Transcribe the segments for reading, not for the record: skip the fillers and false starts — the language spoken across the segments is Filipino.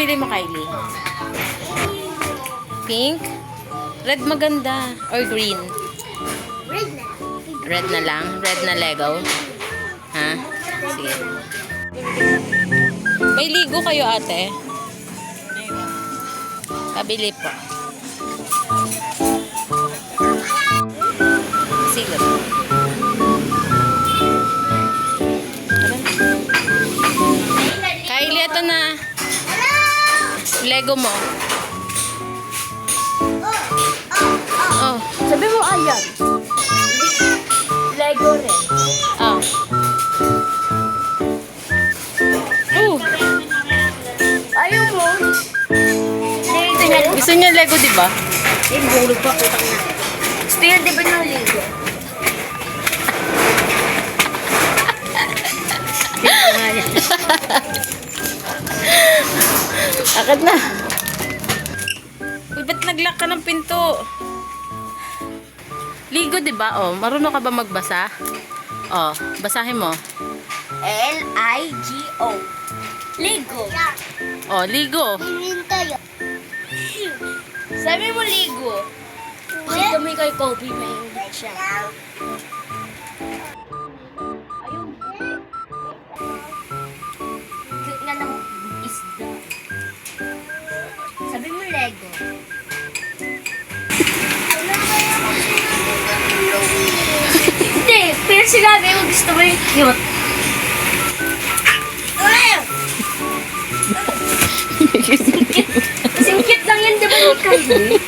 pinili mo, Kylie? Pink? Red maganda. Or green? Red na. Red na lang? Red na Lego? Ha? Sige. May ligo kayo, ate? Pabili po. Silip. Kylie, ito na. Lego mo. Oh. Sabi mo ayan. Lego rin. Oh. Oh. Ayaw mo. Lego na. Gusto niya Lego, di ba? Hulog pa, putang na. Still, di ba na Lego? Akit na. Uy, ba't nag-lock ka ng pinto? Ligo, di ba? Oh, marunong ka ba magbasa? Oh, basahin mo. L-I-G-O. Lego. Oh, ligo. Sabi mo Lego. Kasi kami kay Kobe, mahilig siya. Ayun. Cute nga ng isda. Sabi mo Lego. Hindi, pero sinabi ko gusto mo yung cute. Kasing cute lang yan, di ba ni Kylie?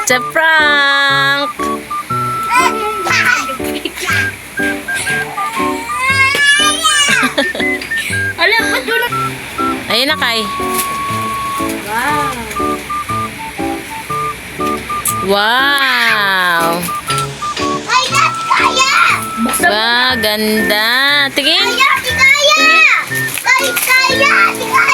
It's a prank! Alam mo, doon. Ayun na, Kai. Wow. Wow! Kaya! Kaya! Ba, ganda. Tingin. Kaya! Kaya! Kaya! Kaya!